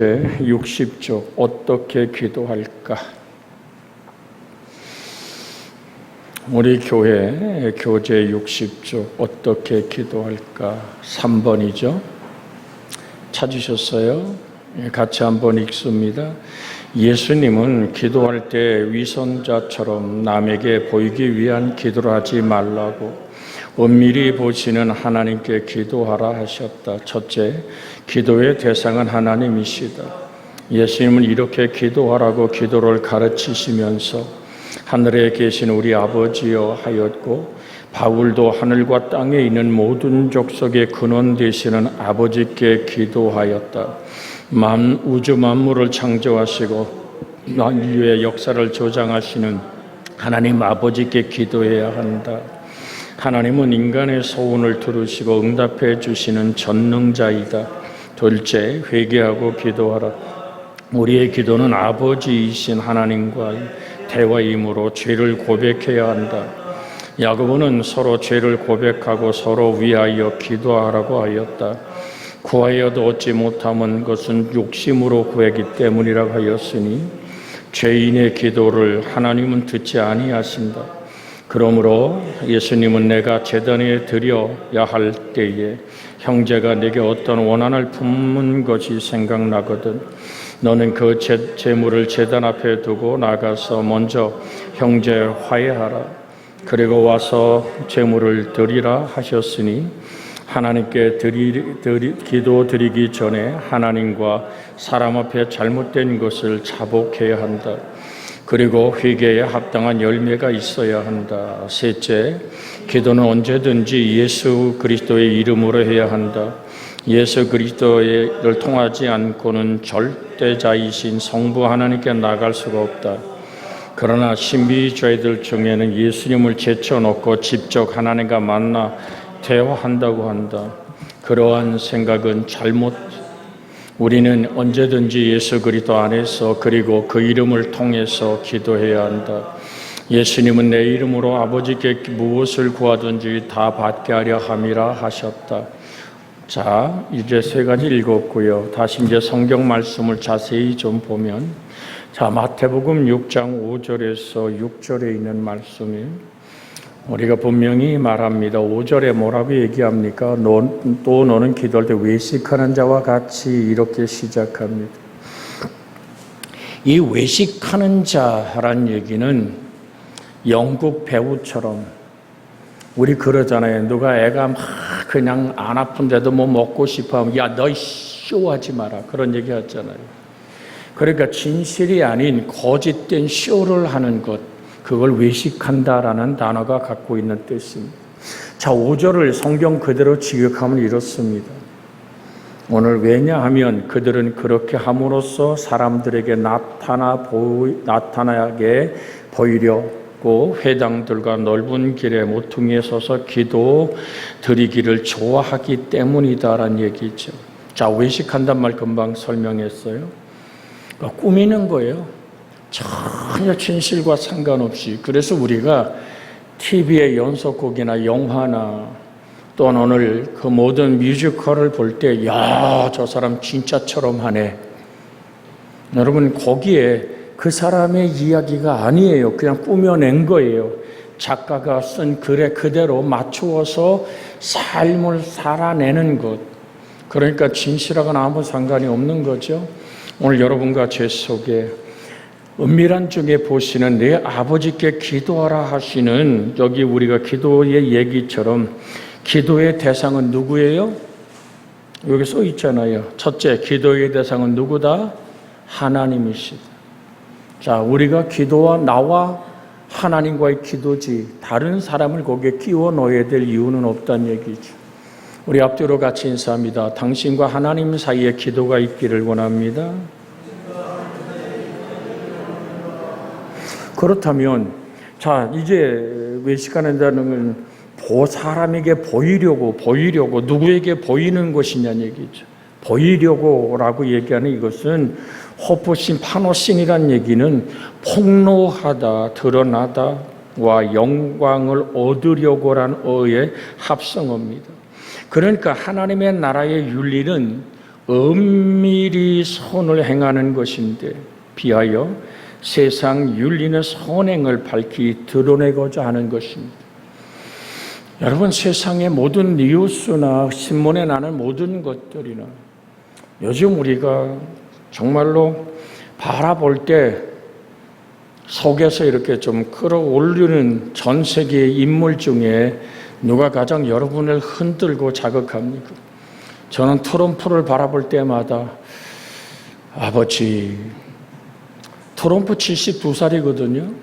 60쪽 어떻게 기도할까? 우리 교회 교재 60쪽 어떻게 기도할까? 3번이죠. 찾으셨어요? 같이 한번 읽습니다. 예수님은 기도할 때 위선자처럼 남에게 보이기 위한 기도를 하지 말라고 은밀히 보시는 하나님께 기도하라 하셨다. 첫째, 기도의 대상은 하나님이시다. 예수님은 이렇게 기도하라고 기도를 가르치시면서 하늘에 계신 우리 아버지여 하였고, 바울도 하늘과 땅에 있는 모든 족속의 근원 되시는 아버지께 기도하였다. 우주 만물을 창조하시고 인류의 역사를 조장하시는 하나님 아버지께 기도해야 한다. 하나님은 인간의 소원을 들으시고 응답해 주시는 전능자이다. 둘째, 회개하고 기도하라. 우리의 기도는 아버지이신 하나님과의 대화이므로 죄를 고백해야 한다. 야고보는 서로 죄를 고백하고 서로 위하여 기도하라고 하였다. 구하여도 얻지 못함은 것은 욕심으로 구하기 때문이라고 하였으니 죄인의 기도를 하나님은 듣지 아니하신다. 그러므로 예수님은 내가 제단에 드려야 할 때에 형제가 내게 어떤 원한을 품는 것이 생각나거든 너는 그 제물을 제단 앞에 두고 나가서 먼저 형제 화해하라. 그리고 와서 제물을 드리라 하셨으니 하나님께 기도 드리기 전에 하나님과 사람 앞에 잘못된 것을 자복해야 한다. 그리고 회개에 합당한 열매가 있어야 한다. 셋째, 기도는 언제든지 예수 그리스도의 이름으로 해야 한다. 예수 그리스도를 통하지 않고는 절대자이신 성부 하나님께 나갈 수가 없다. 그러나 신비주의들 중에는 예수님을 제쳐놓고 직접 하나님과 만나 대화한다고 한다. 그러한 생각은 잘못. 우리는 언제든지 예수 그리스도 안에서 그리고 그 이름을 통해서 기도해야 한다. 예수님은 내 이름으로 아버지께 무엇을 구하든지 다 받게 하려 함이라 하셨다. 자, 이제 세 가지 읽었고요. 다시 이제 성경 말씀을 자세히 좀 보면, 자, 마태복음 6장 5절에서 6절에 있는 말씀이 우리가 분명히 말합니다. 5절에 뭐라고 얘기합니까? 또 너는 기도할 때 외식하는 자와 같이 이렇게 시작합니다. 이 외식하는 자란 얘기는 영국 배우처럼 우리 그러잖아요. 누가 애가 막 그냥 안 아픈데도 뭐 먹고 싶어 하면 야, 너 쇼하지 마라. 그런 얘기 하잖아요. 그러니까 진실이 아닌 거짓된 쇼를 하는 것. 그걸 외식한다라는 단어가 갖고 있는 뜻입니다. 자, 5절을 성경 그대로 직역하면 이렇습니다. 오늘 왜냐하면 그들은 그렇게 함으로써 사람들에게 나타나게 보이려고 회당들과 넓은 길에 모퉁이에 서서 기도 드리기를 좋아하기 때문이다라는 얘기죠. 자, 외식한단 말 금방 설명했어요. 그러니까 꾸미는 거예요. 전혀 진실과 상관없이. 그래서 우리가 TV의 연속곡이나 영화나 또는 오늘 그 모든 뮤지컬을 볼 때 야, 저 사람 진짜처럼 하네. 여러분, 거기에 그 사람의 이야기가 아니에요. 그냥 꾸며낸 거예요. 작가가 쓴 글에 그대로 맞추어서 삶을 살아내는 것. 그러니까 진실하고는 아무 상관이 없는 거죠. 오늘 여러분과 제 속에 은밀한 중에 보시는 내 아버지께 기도하라 하시는 여기 우리가 기도의 얘기처럼 기도의 대상은 누구예요? 여기 써 있잖아요. 첫째, 기도의 대상은 누구다? 하나님이시다. 자, 우리가 기도와 나와 하나님과의 기도지 다른 사람을 거기에 끼워 넣어야 될 이유는 없다는 얘기죠. 우리 앞뒤로 같이 인사합니다. 당신과 하나님 사이에 기도가 있기를 원합니다. 그렇다면, 자, 이제 외식하는 건 사람에게 보이려고 누구에게 보이는 것이냐는 얘기죠. 보이려고라고 얘기하는 이것은 호프신, 파노신이란 얘기는 폭로하다, 드러나다와 영광을 얻으려고라는 어의 합성어입니다. 그러니까 하나님의 나라의 윤리는 은밀히 선을 행하는 것인데 비하여 세상 윤리는 선행을 밝히 드러내고자 하는 것입니다. 여러분, 세상의 모든 뉴스나 신문에 나는 모든 것들이나 요즘 우리가 정말로 바라볼 때 속에서 이렇게 좀 끌어올리는 전 세계의 인물 중에 누가 가장 여러분을 흔들고 자극합니까? 저는 트럼프를 바라볼 때마다 아버지, 트럼프 72살이거든요.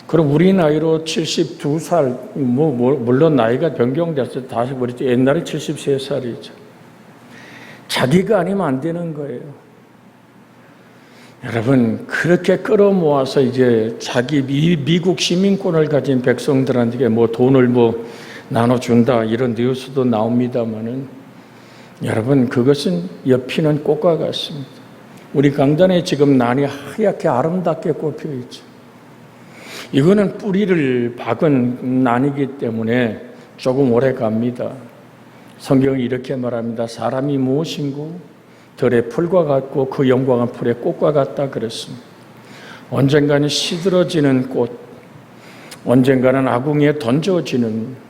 그럼 우리 나이로 72살, 물론 나이가 변경됐어요. 다시 버리죠. 옛날에 73살이죠. 자기가 아니면 안 되는 거예요. 여러분, 그렇게 끌어모아서 이제 자기 미국 시민권을 가진 백성들한테 돈을 나눠준다 이런 뉴스도 나옵니다만은 여러분, 그것은 엿피는 꽃과 같습니다. 우리 강단에 지금 난이 하얗게 아름답게 꼽혀 있죠. 이거는 뿌리를 박은 난이기 때문에 조금 오래 갑니다. 성경은 이렇게 말합니다. 사람이 무엇인고 들의 풀과 같고 그 영광은 풀의 꽃과 같다 그랬습니다. 언젠가는 시들어지는 꽃, 언젠가는 아궁이에 던져지는,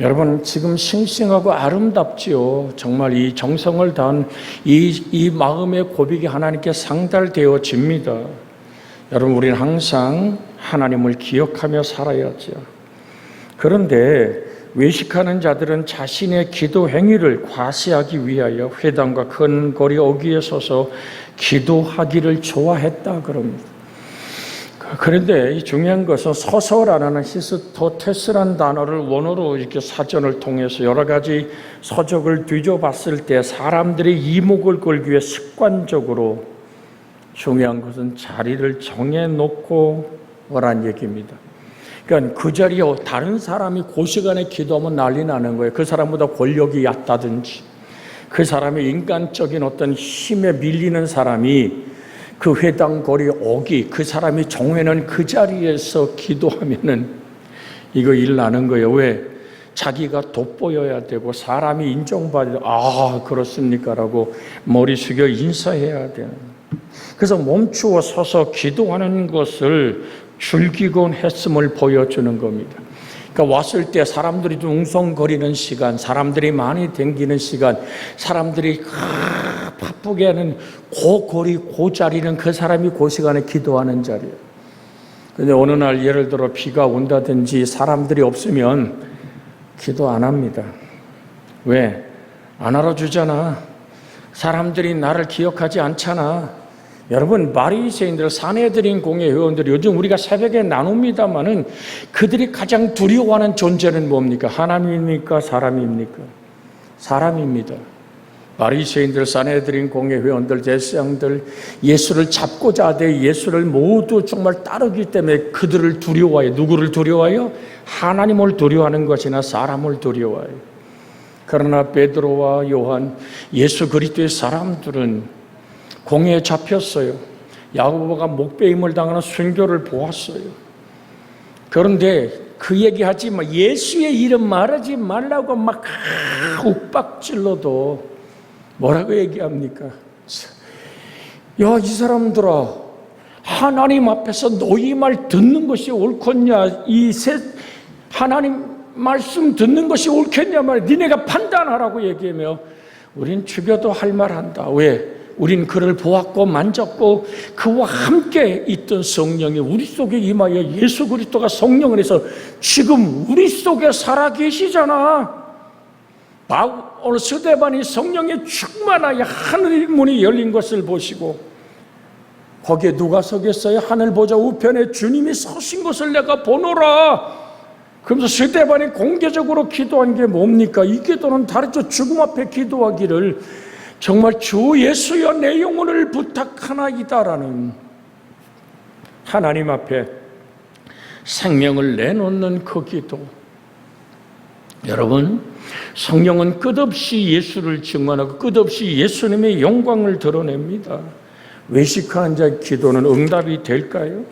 여러분 지금 싱싱하고 아름답지요. 정말 이 정성을 다한 이 마음의 고백이 하나님께 상달되어집니다. 여러분, 우리는 항상 하나님을 기억하며 살아야죠. 그런데 외식하는 자들은 자신의 기도 행위를 과시하기 위하여 회당과 큰 거리 어귀에 서서 기도하기를 좋아했다 그럽니다. 그런데 이 중요한 것은 서서라는 히스토테스라는 단어를 원어로 이렇게 사전을 통해서 여러 가지 서적을 뒤져봤을 때 사람들이 이목을 끌기 위해 습관적으로 중요한 것은 자리를 정해놓고 오란 얘기입니다. 그러니까 그 자리에 다른 사람이 그 시간에 기도하면 난리 나는 거예요. 그 사람보다 권력이 얕다든지 그 사람의 인간적인 어떤 힘에 밀리는 사람이 그 회당 거리 오기, 그 사람이 정해놓은 그 자리에서 기도하면은 이거 일 나는 거예요. 왜? 자기가 돋보여야 되고 사람이 인정받아야 그렇습니까? 라고 머리 숙여 인사해야 되는. 그래서 멈추어 서서 기도하는 것을 즐기곤 했음을 보여주는 겁니다. 그러니까 왔을 때 사람들이 좀 웅성거리는 시간, 사람들이 많이 댕기는 시간, 사람들이 바쁘게 하는 그 거리, 그 자리는 그 사람이 그 시간에 기도하는 자리예요. 그런데 어느 날 예를 들어 비가 온다든지 사람들이 없으면 기도 안 합니다. 왜? 안 알아주잖아. 사람들이 나를 기억하지 않잖아. 여러분, 바리새인들, 사내들인 공회 회원들이 요즘 우리가 새벽에 나눕니다마는 그들이 가장 두려워하는 존재는 뭡니까? 하나님입니까? 사람입니까? 사람입니다. 바리새인들, 사내들인 공회 회원들, 제사장들, 예수를 잡고자 하되 예수를 모두 정말 따르기 때문에 그들을 두려워해요. 누구를 두려워해요? 하나님을 두려워하는 것이나 사람을 두려워해요. 그러나 베드로와 요한, 예수 그리스도의 사람들은 공회에 잡혔어요. 야고보가 목베임을 당하는 순교를 보았어요. 그런데 그 얘기하지 마, 예수의 이름 말하지 말라고 막 욱박질러도 뭐라고 얘기합니까? 야, 이 사람들아, 하나님 앞에서 너희 말 듣는 것이 옳겠냐? 하나님 말씀 듣는 것이 옳겠냐 말이야. 니네가 판단하라고 얘기하며 우린 죽여도 할 말 한다. 왜? 우린 그를 보았고 만졌고 그와 함께 있던 성령이 우리 속에 임하여 예수 그리스도가 성령을 해서 지금 우리 속에 살아 계시잖아. 오늘 스데반이 성령에 충만하여 하늘의 문이 열린 것을 보시고 거기에 누가 서 계어요? 하늘 보좌 우편에 주님이 서신 것을 내가 보노라. 그러면서 스데반이 공개적으로 기도한 게 뭡니까? 이 기도는 다르죠. 죽음 앞에 기도하기를 정말 주 예수여 내 영혼을 부탁하나이다라는 하나님 앞에 생명을 내놓는 그 기도. 여러분, 성령은 끝없이 예수를 증언하고 끝없이 예수님의 영광을 드러냅니다. 외식하는 자의 기도는 응답이 될까요?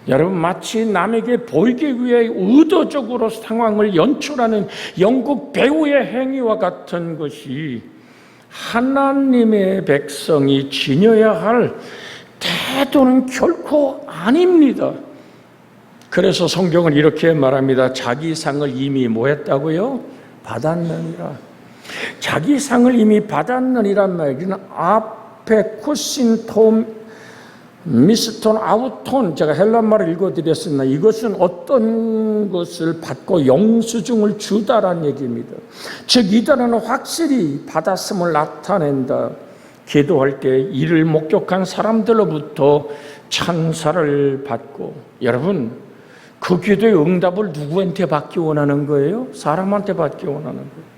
여러분, 마치 남에게 보이기 위해 의도적으로 상황을 연출하는 연극 배우의 행위와 같은 것이 하나님의 백성이 지녀야 할 태도는 결코 아닙니다. 그래서 성경은 이렇게 말합니다. 자기 상을 이미 뭐 했다고요? 받았느니라. 자기 상을 이미 받았느니란 말이는 앞에 쿠신 톰 미스톤 아우톤, 제가 헬란말을 읽어드렸습니다. 이것은 어떤 것을 받고 영수증을 주다라는 얘기입니다. 즉 이 단어는 확실히 받았음을 나타낸다. 기도할 때 이를 목격한 사람들로부터 찬사를 받고, 여러분 그 기도의 응답을 누구한테 받기 원하는 거예요? 사람한테 받기 원하는 거예요.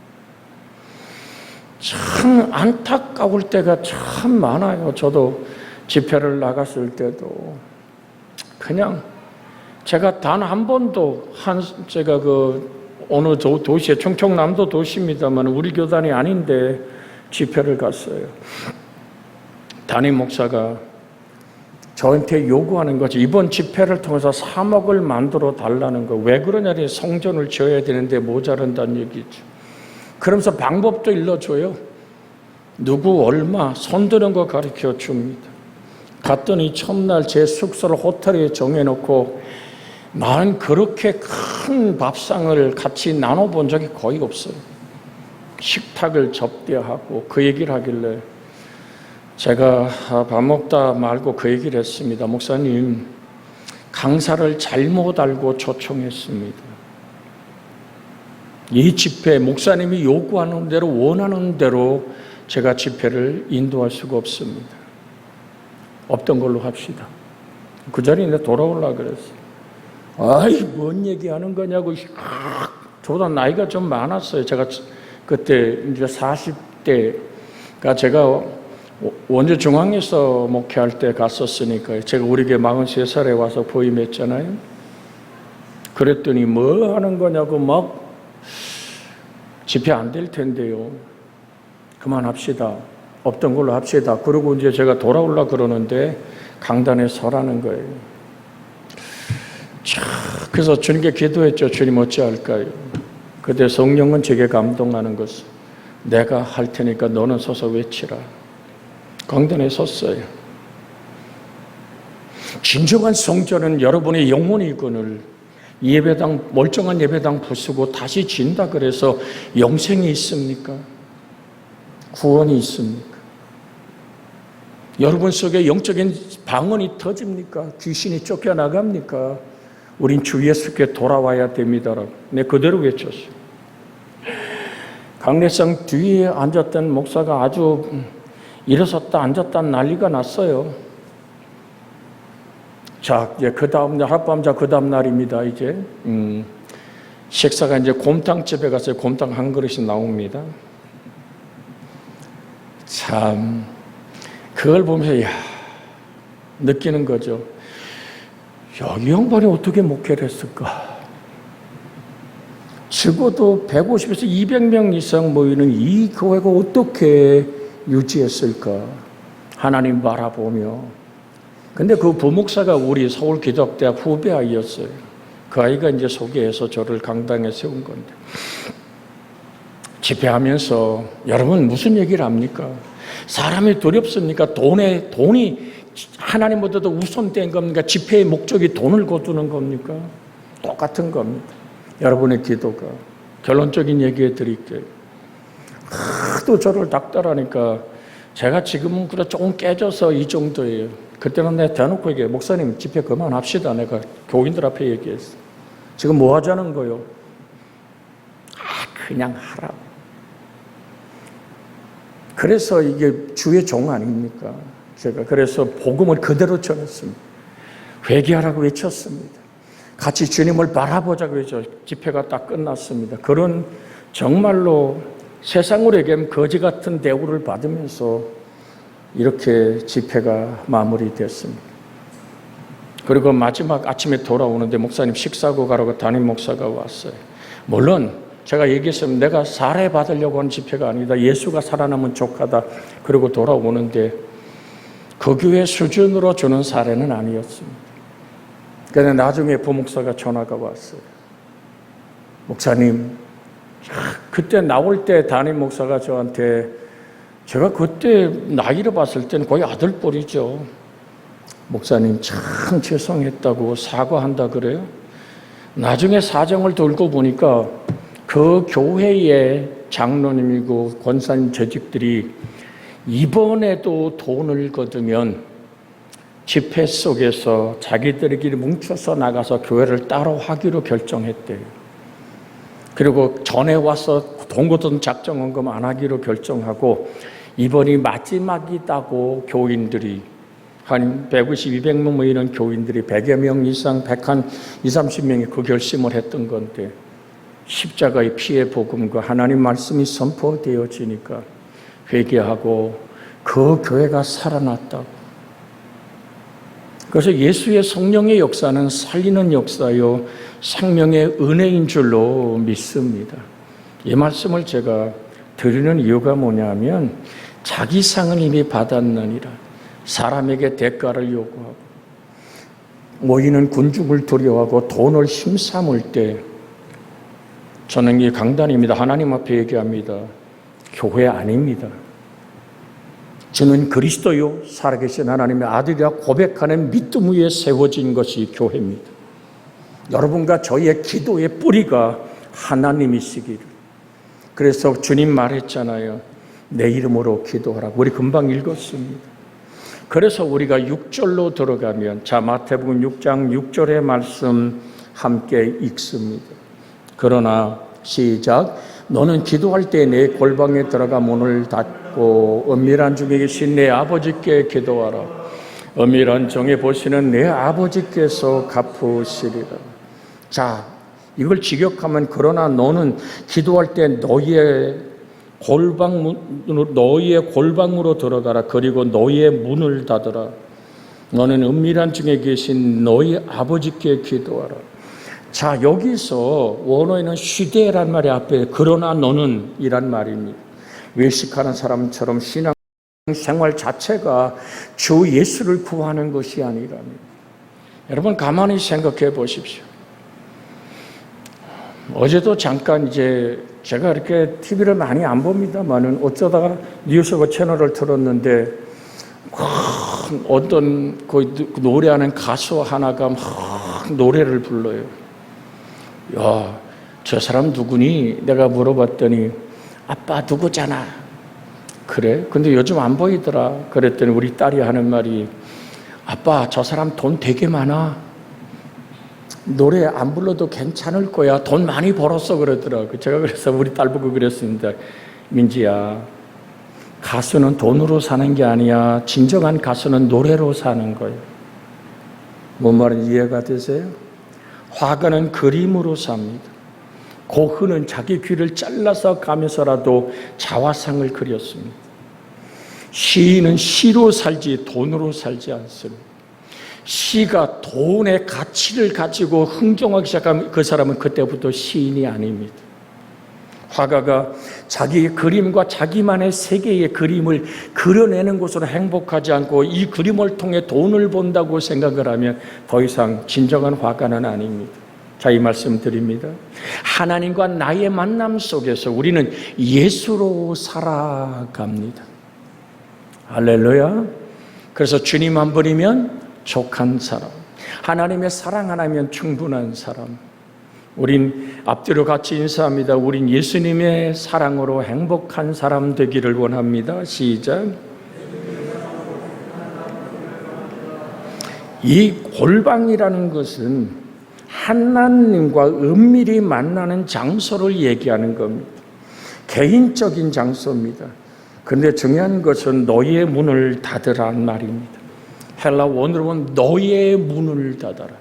참 안타까울 때가 참 많아요. 저도 집회를 나갔을 때도 그냥 제가 단 한 번도 제가 어느 도시에, 충청남도 도시입니다만 우리 교단이 아닌데 집회를 갔어요. 담임 목사가 저한테 요구하는 거지. 이번 집회를 통해서 3억을 만들어 달라는 거. 왜 그러냐니 성전을 지어야 되는데 모자란다는 얘기죠. 그러면서 방법도 일러줘요. 누구 얼마 손드는 거 가르쳐 줍니다. 갔더니 첫날 제 숙소를 호텔에 정해놓고 나는 그렇게 큰 밥상을 같이 나눠본 적이 거의 없어요. 식탁을 접대하고 그 얘기를 하길래 제가 밥 먹다 말고 그 얘기를 했습니다. 목사님, 강사를 잘못 알고 초청했습니다. 이 집회 목사님이 요구하는 대로 원하는 대로 제가 집회를 인도할 수가 없습니다. 없던 걸로 합시다. 그 자리에 내가 돌아오려고 그랬어요. 아이, 뭔 얘기하는 거냐고. 저보다 나이가 좀 많았어요. 제가 그때 이제 40대가 제가 원주 중앙에서 목회할 때 갔었으니까 제가 우리 교회 43살에 와서 부임했잖아요. 그랬더니 뭐 하는 거냐고 막 집회 안 될 텐데요. 그만합시다. 없던 걸로 합시다. 그러고 이제 제가 돌아오려고 그러는데 강단에 서라는 거예요. 그래서 주님께 기도했죠. 주님 어찌할까요? 그때 성령은 제게 감동하는 것은 내가 할 테니까 너는 서서 외치라. 강단에 섰어요. 진정한 성전은 여러분의 영혼의 이권을 예배당, 멀쩡한 예배당 부수고 다시 진다 그래서 영생이 있습니까? 구원이 있습니까? 여러분 속에 영적인 방언이 터집니까? 귀신이 쫓겨나갑니까? 우린 주 예수께 돌아와야 됩니다라고. 내 그대로 외쳤어요. 강례상 뒤에 앉았던 목사가 아주 일어섰다 앉았다 난리가 났어요. 자, 이제 그 다음 날, 하룻밤 자, 그 다음 날입니다, 이제. 식사가 이제 곰탕집에 가서 곰탕 한 그릇이 나옵니다. 참, 그걸 보면서, 야, 느끼는 거죠. 여기 양반이 어떻게 목회를 했을까? 적어도 150에서 200명 이상 모이는 이 교회가 어떻게 유지했을까? 하나님 바라보며. 근데 그 부목사가 우리 서울기독대학 후배 아이였어요. 그 아이가 이제 소개해서 저를 강당에 세운 건데. 집회하면서 여러분 무슨 얘기를 합니까? 사람이 두렵습니까? 돈이 하나님보다도 우선된 겁니까? 집회의 목적이 돈을 거두는 겁니까? 똑같은 겁니다. 여러분의 기도가. 결론적인 얘기해 드릴게요. 하도 저를 닥달하니까 제가 지금은 그래 조금 깨져서 이 정도예요. 그때는 내가 대놓고 얘기해. 목사님 집회 그만합시다. 내가 교인들 앞에 얘기했어. 지금 뭐 하자는 거요? 그냥 하라고. 그래서 이게 주의 종 아닙니까? 제가 그래서 복음을 그대로 전했습니다. 회개하라고 외쳤습니다. 같이 주님을 바라보자고 해서 집회가 딱 끝났습니다. 그런 정말로 세상으로 얘기하면 거지 같은 대우를 받으면서 이렇게 집회가 마무리됐습니다. 그리고 마지막 아침에 돌아오는데 목사님 식사하고 가라고 담임 목사가 왔어요. 물론 제가 얘기했으면 내가 사례 받으려고 하는 집회가 아니다. 예수가 살아남은 족하다. 그리고 돌아오는데 그 교회 수준으로 주는 사례는 아니었습니다. 그런데 나중에 부목사가 전화가 왔어요. 목사님, 그때 나올 때 담임 목사가 저한테 제가 그때 나이를 봤을 때는 거의 아들뻘이죠. 목사님 참 죄송했다고 사과한다 그래요. 나중에 사정을 돌고 보니까 그 교회의 장로님이고 권사님 재직들이 이번에도 돈을 거두면 집회 속에서 자기들끼리 뭉쳐서 나가서 교회를 따로 하기로 결정했대요. 그리고 전에 와서 돈 거둔 작정 헌금 안 하기로 결정하고 이번이 마지막이다고 교인들이 한 150, 200명 모이는 교인들이 100여 명 이상, 120, 30명이 그 결심을 했던 건데 십자가의 피의 복음과 하나님 말씀이 선포되어지니까 회개하고 그 교회가 살아났다고. 그래서 예수의 성령의 역사는 살리는 역사요 생명의 은혜인 줄로 믿습니다. 이 말씀을 제가 드리는 이유가 뭐냐면 자기 상은 이미 받았느니라 사람에게 대가를 요구하고 모이는 군중을 두려워하고 돈을 힘삼을 때 저는 이 강단입니다. 하나님 앞에 얘기합니다. 교회 아닙니다. 저는 그리스도요 살아계신 하나님의 아들이라 고백하는 믿음 위에 세워진 것이 교회입니다. 여러분과 저의 기도의 뿌리가 하나님이시기를. 그래서 주님 말했잖아요. 내 이름으로 기도하라. 우리 금방 읽었습니다. 그래서 우리가 6절로 들어가면 자 마태복음 6장 6절의 말씀 함께 읽습니다. 그러나 시작. 너는 기도할 때 내 골방에 들어가 문을 닫고 은밀한 중에 계신 내 아버지께 기도하라. 은밀한 정에 보시는 내 아버지께서 갚으시리라. 자, 이걸 직역하면 그러나 너는 기도할 때 너희의 골방으로 들어가라. 그리고 너희의 문을 닫으라. 너는 은밀한 중에 계신 너희 아버지께 기도하라. 자, 여기서 원어에는 쉬되란 말이 앞에 그러나 너는 이란 말입니다. 외식하는 사람처럼 신앙 생활 자체가 주 예수를 구하는 것이 아니랍니다. 여러분 가만히 생각해 보십시오. 어제도 잠깐 제가 이렇게 TV를 많이 안 봅니다만은 어쩌다가 뉴스가 채널을 틀었는데 어떤 그 노래하는 가수 하나가 막 노래를 불러요. 야, 저 사람 누구니? 내가 물어봤더니 아빠 누구잖아. 그래? 근데 요즘 안 보이더라. 그랬더니 우리 딸이 하는 말이 아빠 저 사람 돈 되게 많아. 노래 안 불러도 괜찮을 거야. 돈 많이 벌었어 그러더라고요. 제가 그래서 우리 딸 보고 그랬습니다. 민지야, 가수는 돈으로 사는 게 아니야. 진정한 가수는 노래로 사는 거예요. 뭔 말인지 이해가 되세요? 화가는 그림으로 삽니다. 고흐는 자기 귀를 잘라서 가면서라도 자화상을 그렸습니다. 시인은 시로 살지 돈으로 살지 않습니다. 시가 돈의 가치를 가지고 흥정하기 시작하면 그 사람은 그때부터 시인이 아닙니다. 화가가 자기의 그림과 자기만의 세계의 그림을 그려내는 것으로 행복하지 않고 이 그림을 통해 돈을 번다고 생각을 하면 더 이상 진정한 화가는 아닙니다. 자, 이 말씀 드립니다. 하나님과 나의 만남 속에서 우리는 예수로 살아갑니다. 할렐루야. 그래서 주님 한 분이면 족한 사람, 하나님의 사랑 하나면 충분한 사람. 우린 앞뒤로 같이 인사합니다. 우린 예수님의 사랑으로 행복한 사람 되기를 원합니다. 시작. 이 골방이라는 것은 하나님과 은밀히 만나는 장소를 얘기하는 겁니다. 개인적인 장소입니다. 그런데 중요한 것은 너희의 문을 닫으라는 말입니다. 헬라 원어로 보면 너희의 문을 닫아라.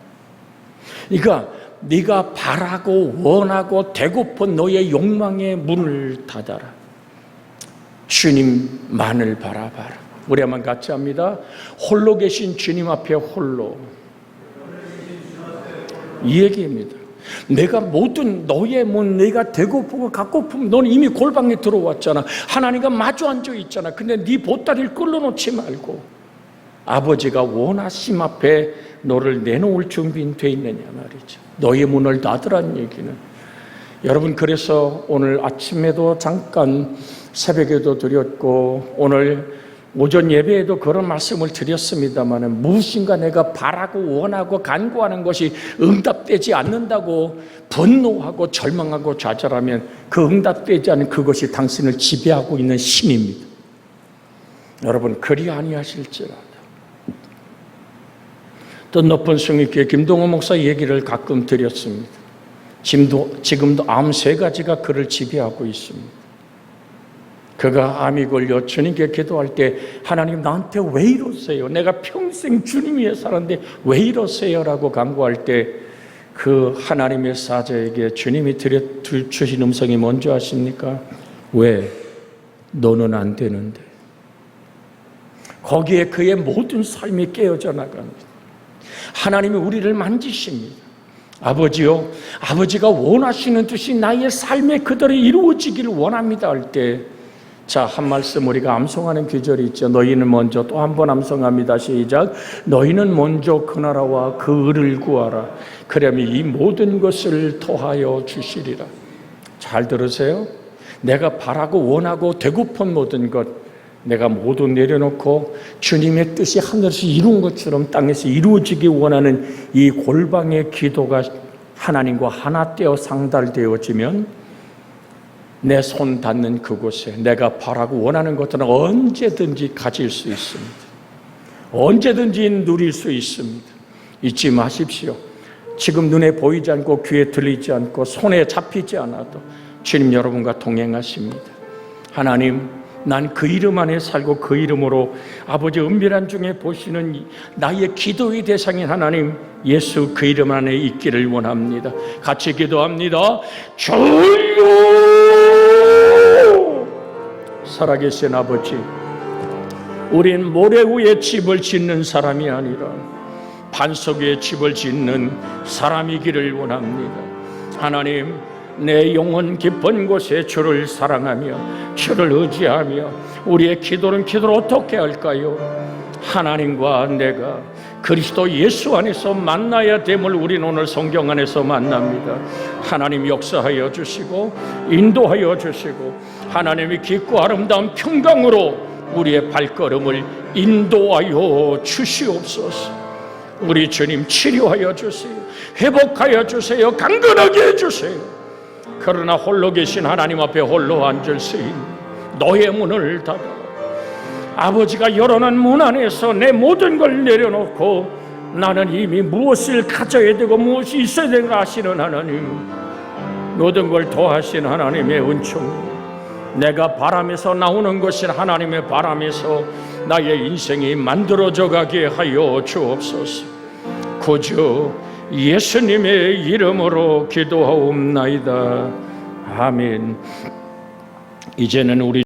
그러니까 네가 바라고 원하고 되고픈 너의 욕망의 문을 닫아라. 주님만을 바라봐라. 우리 한번 같이 합니다. 홀로 계신 주님 앞에 홀로. 이 얘기입니다. 내가 모든 너의 문, 내가 되고프고 갖고프면 너는 이미 골방에 들어왔잖아. 하나님과 마주 앉아 있잖아. 근데 네 보따리를 끌어놓지 말고 아버지가 원하심 앞에 너를 내놓을 준비는 돼 있느냐 말이죠. 너의 문을 닫으란 얘기는. 여러분, 그래서 오늘 아침에도 잠깐 새벽에도 드렸고 오늘 오전 예배에도 그런 말씀을 드렸습니다만 무엇인가 내가 바라고 원하고 간구하는 것이 응답되지 않는다고 분노하고 절망하고 좌절하면 그 응답되지 않은 그것이 당신을 지배하고 있는 힘입니다. 여러분 그리 아니하실지라도. 또 높은 성육교회 김동호 목사 얘기를 가끔 드렸습니다. 지금도 93가지가 그를 지배하고 있습니다. 그가 암이 걸려 주님께 기도할 때 하나님 나한테 왜 이러세요? 내가 평생 주님 위해 살았는데 왜 이러세요? 라고 간구할 때 그 하나님의 사자에게 주님이 주신 음성이 뭔지 아십니까? 왜? 너는 안 되는데. 거기에 그의 모든 삶이 깨어져 나갑니다. 하나님이 우리를 만지십니다. 아버지요, 아버지가 원하시는 뜻이 나의 삶에 그대로 이루어지기를 원합니다 할 때 자, 한 말씀 우리가 암송하는 귀절이 있죠. 너희는 먼저 또 한 번 암송합니다. 시작. 너희는 먼저 그 나라와 그 의를 구하라. 그러면 이 모든 것을 더하여 주시리라. 잘 들으세요. 내가 바라고 원하고 되고픈 모든 것 내가 모두 내려놓고 주님의 뜻이 하늘에서 이룬 것처럼 땅에서 이루어지기 원하는 이 골방의 기도가 하나님과 하나 떼어 상달되어지면 내 손 닿는 그곳에 내가 바라고 원하는 것들은 언제든지 가질 수 있습니다. 언제든지 누릴 수 있습니다. 잊지 마십시오. 지금 눈에 보이지 않고 귀에 들리지 않고 손에 잡히지 않아도 주님 여러분과 동행하십니다. 하나님, 난 그 이름 안에 살고 그 이름으로 아버지 은밀한 중에 보시는 나의 기도의 대상인 하나님 예수 그 이름 안에 있기를 원합니다. 같이 기도합니다. 주여! 살아계신 아버지, 우린 모래 위에 집을 짓는 사람이 아니라 반석 위에 집을 짓는 사람이기를 원합니다. 하나님, 내 영혼 깊은 곳에 주를 사랑하며 주를 의지하며 우리의 기도는 기도를 어떻게 할까요? 하나님과 내가 그리스도 예수 안에서 만나야 됨을 우리는 오늘 성경 안에서 만납니다. 하나님 역사하여 주시고 인도하여 주시고 하나님이 깊고 아름다운 평강으로 우리의 발걸음을 인도하여 주시옵소서. 우리 주님 치료하여 주세요. 회복하여 주세요. 강건하게 해주세요. 그러나 홀로 계신 하나님 앞에 홀로 앉을 수 있는 너의 문을 닫아 아버지가 열어놓은 문 안에서 내 모든 걸 내려놓고 나는 이미 무엇을 가져야 되고 무엇이 있어야 되는가 하시는 하나님, 모든 걸 더하신 하나님의 은총, 내가 바람에서 나오는 것은 하나님의 바람에서 나의 인생이 만들어져 가게 하여 주옵소서. 구주 예수님의 이름으로 기도하옵나이다. 아멘. 이제는 우리